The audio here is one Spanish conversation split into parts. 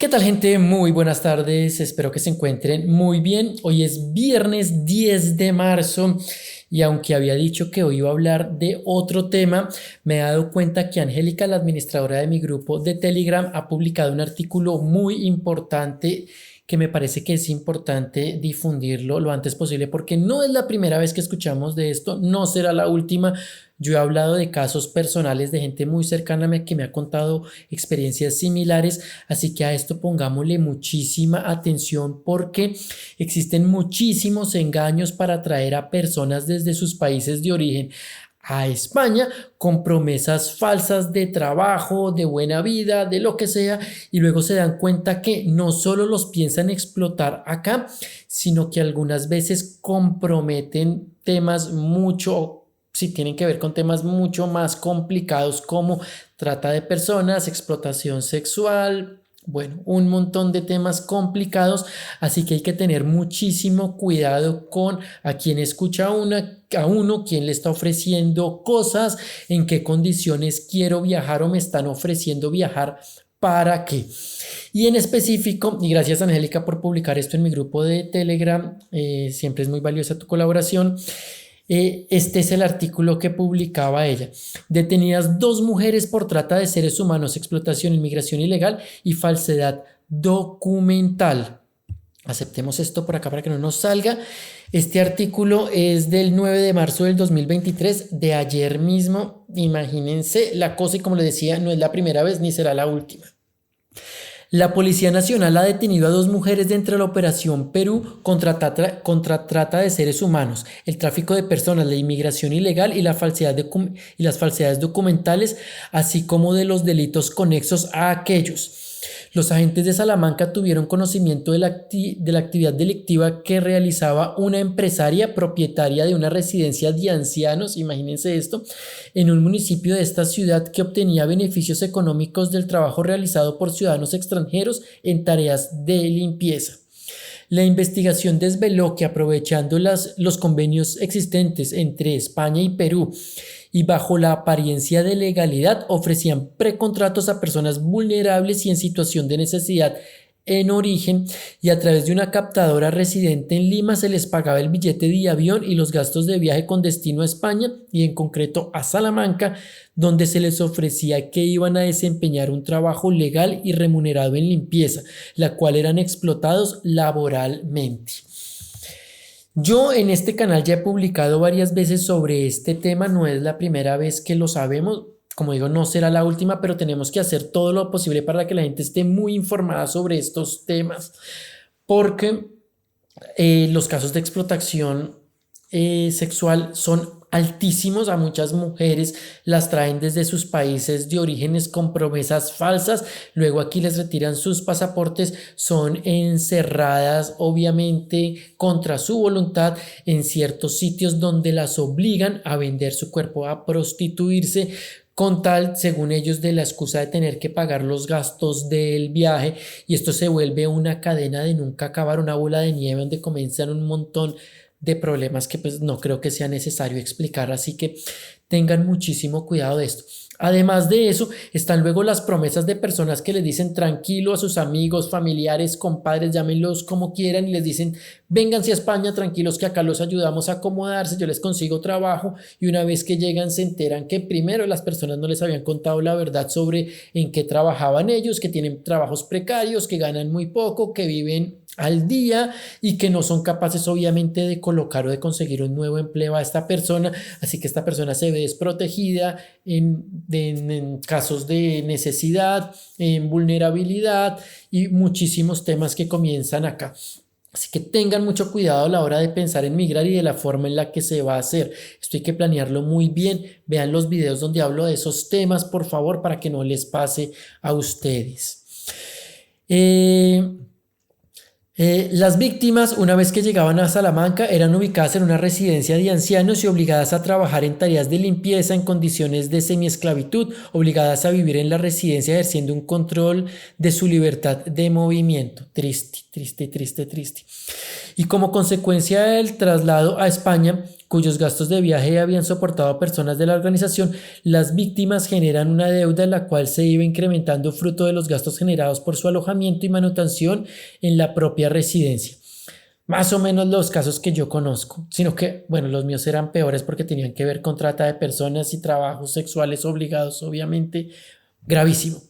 ¿Qué tal, gente? Muy buenas tardes, espero que se encuentren muy bien. Hoy es viernes 10 de marzo y aunque había dicho que hoy iba a hablar de otro tema, me he dado cuenta que Angélica, la administradora de mi grupo de Telegram, ha publicado un artículo muy importante que me parece que es importante difundirlo lo antes posible porque no es la primera vez que escuchamos de esto, no será la última. Yo he hablado de casos personales de gente muy cercana a mí que me ha contado experiencias similares, así que a esto pongámosle muchísima atención porque existen muchísimos engaños para atraer a personas desde sus países de origen a España con promesas falsas de trabajo, de buena vida, de lo que sea, y luego se dan cuenta que no solo los piensan explotar acá, sino que algunas veces comprometen temas mucho, si tienen que ver con temas mucho más complicados como trata de personas, explotación sexual, bueno, un montón de temas complicados, así que hay que tener muchísimo cuidado con a quién escucha a uno, quién le está ofreciendo cosas, en qué condiciones quiero viajar o me están ofreciendo viajar, para qué. Y en específico, y gracias Angélica por publicar esto en mi grupo de Telegram, siempre es muy valiosa tu colaboración. Este es el artículo que publicaba ella. Detenidas dos mujeres por trata de seres humanos, explotación, inmigración ilegal y falsedad documental. Aceptemos esto por acá para que no nos salga. Este artículo es del 9 de marzo del 2023, de ayer mismo. Imagínense la cosa y como les decía, no es la primera vez ni será la última. La Policía Nacional ha detenido a dos mujeres dentro de la Operación Perú contra trata de seres humanos, el tráfico de personas, la inmigración ilegal y las falsedades documentales, así como de los delitos conexos a aquellos. Los agentes de Salamanca tuvieron conocimiento de la actividad delictiva que realizaba una empresaria propietaria de una residencia de ancianos, imagínense esto, en un municipio de esta ciudad que obtenía beneficios económicos del trabajo realizado por ciudadanos extranjeros en tareas de limpieza. La investigación desveló que aprovechando los convenios existentes entre España y Perú y bajo la apariencia de legalidad ofrecían precontratos a personas vulnerables y en situación de necesidad en origen, y a través de una captadora residente en Lima se les pagaba el billete de avión y los gastos de viaje con destino a España y en concreto a Salamanca, donde se les ofrecía que iban a desempeñar un trabajo legal y remunerado en limpieza, la cual eran explotados laboralmente. Yo en este canal ya he publicado varias veces sobre este tema, no es la primera vez que lo sabemos. Como digo, no será la última, pero tenemos que hacer todo lo posible para que la gente esté muy informada sobre estos temas, porque los casos de explotación sexual son altísimos. A muchas mujeres las traen desde sus países de orígenes con promesas falsas, luego aquí les retiran sus pasaportes, son encerradas obviamente contra su voluntad en ciertos sitios donde las obligan a vender su cuerpo, a prostituirse, con tal, según ellos, de la excusa de tener que pagar los gastos del viaje, y esto se vuelve una cadena de nunca acabar, una bola de nieve donde comienzan un montón de problemas que pues no creo que sea necesario explicar, así que tengan muchísimo cuidado de esto. Además de eso, están luego las promesas de personas que les dicen tranquilo a sus amigos, familiares, compadres, llámenlos como quieran, y les dicen vénganse a España tranquilos que acá los ayudamos a acomodarse, yo les consigo trabajo, y una vez que llegan se enteran que primero las personas no les habían contado la verdad sobre en qué trabajaban ellos, que tienen trabajos precarios, que ganan muy poco, que viven al día y que no son capaces obviamente de colocar o de conseguir un nuevo empleo a esta persona, así que esta persona se ve desprotegida en casos de necesidad, en vulnerabilidad y muchísimos temas que comienzan acá. Así que tengan mucho cuidado a la hora de pensar en migrar y de la forma en la que se va a hacer. Esto hay que planearlo muy bien. Vean los videos donde hablo de esos temas, por favor, para que no les pase a ustedes. Las víctimas, una vez que llegaban a Salamanca, eran ubicadas en una residencia de ancianos y obligadas a trabajar en tareas de limpieza en condiciones de semiesclavitud, obligadas a vivir en la residencia ejerciendo un control de su libertad de movimiento. Triste, triste, triste, triste. Y como consecuencia del traslado a España, cuyos gastos de viaje habían soportado a personas de la organización, las víctimas generan una deuda la cual se iba incrementando fruto de los gastos generados por su alojamiento y manutención en la propia residencia. Más o menos los casos que yo conozco, sino que, bueno, los míos eran peores porque tenían que ver con trata de personas y trabajos sexuales obligados, obviamente, gravísimo.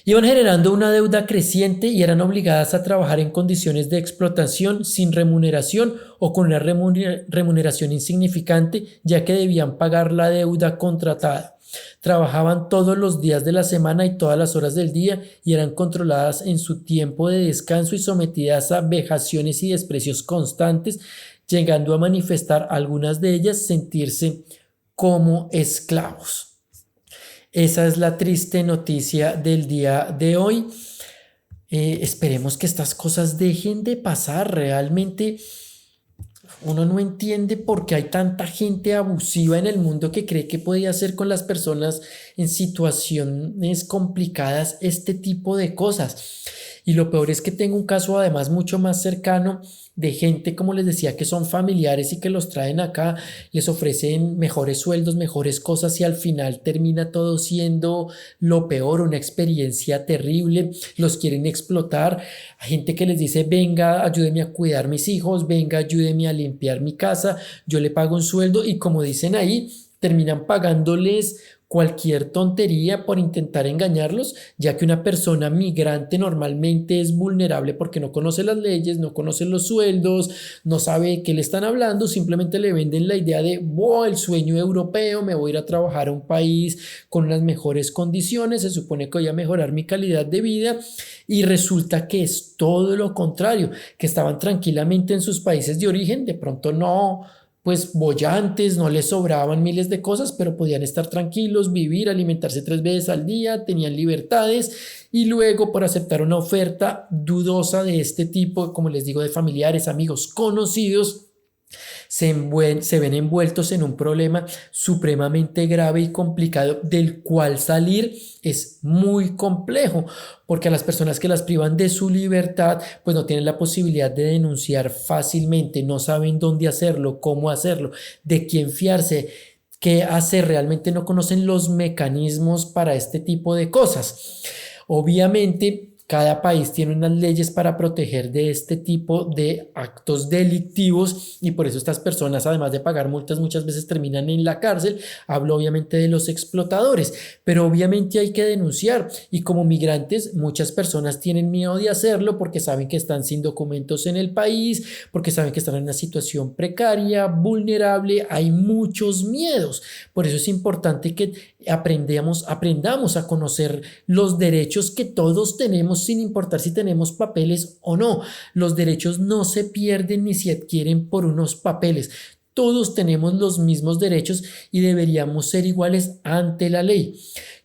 Iban generando una deuda creciente y eran obligadas a trabajar en condiciones de explotación sin remuneración o con una remuneración insignificante, ya que debían pagar la deuda contratada. Trabajaban todos los días de la semana y todas las horas del día y eran controladas en su tiempo de descanso y sometidas a vejaciones y desprecios constantes, llegando a manifestar algunas de ellas sentirse como esclavos. Esa es la triste noticia del día de hoy. Esperemos que estas cosas dejen de pasar. Realmente uno no entiende por qué hay tanta gente abusiva en el mundo que cree que puede hacer con las personas en situaciones complicadas este tipo de cosas. Y lo peor es que tengo un caso además mucho más cercano de gente, como les decía, que son familiares y que los traen acá, les ofrecen mejores sueldos, mejores cosas y al final termina todo siendo lo peor, una experiencia terrible, los quieren explotar. Hay gente que les dice, venga, ayúdeme a cuidar mis hijos, venga, ayúdeme a limpiar mi casa, yo le pago un sueldo y como dicen ahí, terminan pagándoles cualquier tontería por intentar engañarlos, ya que una persona migrante normalmente es vulnerable porque no conoce las leyes, no conoce los sueldos, no sabe de qué le están hablando, simplemente le venden la idea de, el sueño europeo, me voy a ir a trabajar a un país con unas mejores condiciones, se supone que voy a mejorar mi calidad de vida y resulta que es todo lo contrario, que estaban tranquilamente en sus países de origen, de pronto no, pues bollantes, no les sobraban miles de cosas, pero podían estar tranquilos, vivir, alimentarse 3 veces al día, tenían libertades y luego por aceptar una oferta dudosa de este tipo, como les digo, de familiares, amigos, conocidos, se ven envueltos en un problema supremamente grave y complicado del cual salir es muy complejo porque a las personas que las privan de su libertad pues no tienen la posibilidad de denunciar fácilmente, no saben dónde hacerlo, cómo hacerlo, de quién fiarse, qué hacer, realmente no conocen los mecanismos para este tipo de cosas. Obviamente cada país tiene unas leyes para proteger de este tipo de actos delictivos y por eso estas personas, además de pagar multas, muchas veces terminan en la cárcel. Hablo obviamente de los explotadores, pero obviamente hay que denunciar y como migrantes muchas personas tienen miedo de hacerlo porque saben que están sin documentos en el país, porque saben que están en una situación precaria, vulnerable, hay muchos miedos. Por eso es importante que aprendamos a conocer los derechos que todos tenemos sin importar si tenemos papeles o no. Los derechos no se pierden ni se adquieren por unos papeles. Todos tenemos los mismos derechos y deberíamos ser iguales ante la ley.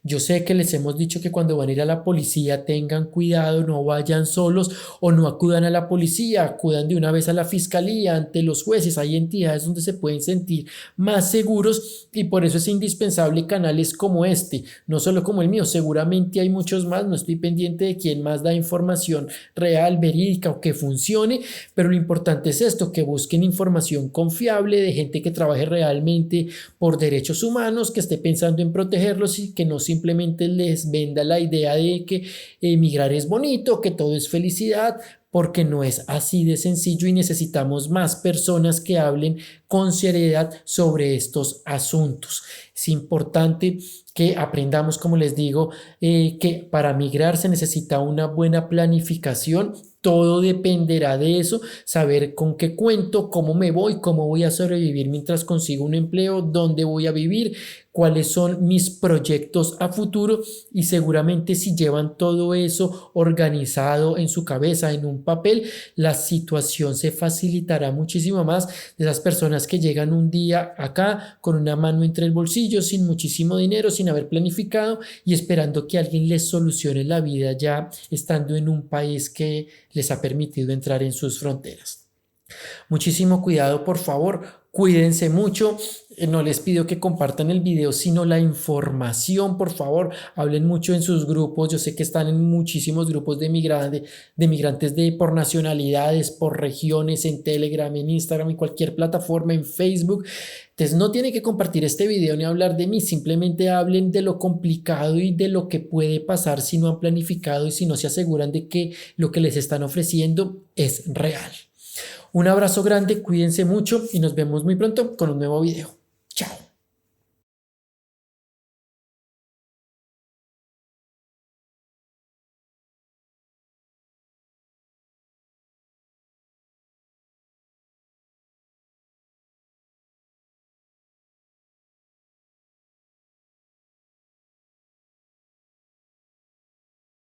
Yo sé que les hemos dicho que cuando van a ir a la policía tengan cuidado, no vayan solos o no acudan a la policía, acudan de una vez a la fiscalía, ante los jueces. Hay entidades donde se pueden sentir más seguros y por eso es indispensable canales como este, no solo como el mío, seguramente hay muchos más, no estoy pendiente de quién más da información real, verídica o que funcione, pero lo importante es esto, que busquen información confiable de gente que trabaje realmente por derechos humanos, que esté pensando en protegerlos y que no simplemente les venda la idea de que emigrar es bonito, que todo es felicidad, porque no es así de sencillo y necesitamos más personas que hablen con seriedad sobre estos asuntos. Es importante que aprendamos, como les digo, que para migrar se necesita una buena planificación. Todo dependerá de eso, saber con qué cuento, cómo me voy, cómo voy a sobrevivir mientras consigo un empleo, dónde voy a vivir, cuáles son mis proyectos a futuro y seguramente si llevan todo eso organizado en su cabeza, en un papel, la situación se facilitará muchísimo más de esas personas que llegan un día acá con una mano entre el bolsillo, sin muchísimo dinero, sin haber planificado y esperando que alguien les solucione la vida ya estando en un país que les ha permitido entrar en sus fronteras. Muchísimo cuidado, por favor, cuídense mucho. No les pido que compartan el video, sino la información, por favor. Hablen mucho en sus grupos. Yo sé que están en muchísimos grupos de migrantes por nacionalidades, por regiones, en Telegram, en Instagram, en cualquier plataforma, en Facebook. Entonces no tienen que compartir este video ni hablar de mí, simplemente hablen de lo complicado y de lo que puede pasar si no han planificado y si no se aseguran de que lo que les están ofreciendo es real. Un abrazo grande, cuídense mucho y nos vemos muy pronto con un nuevo video. Chao.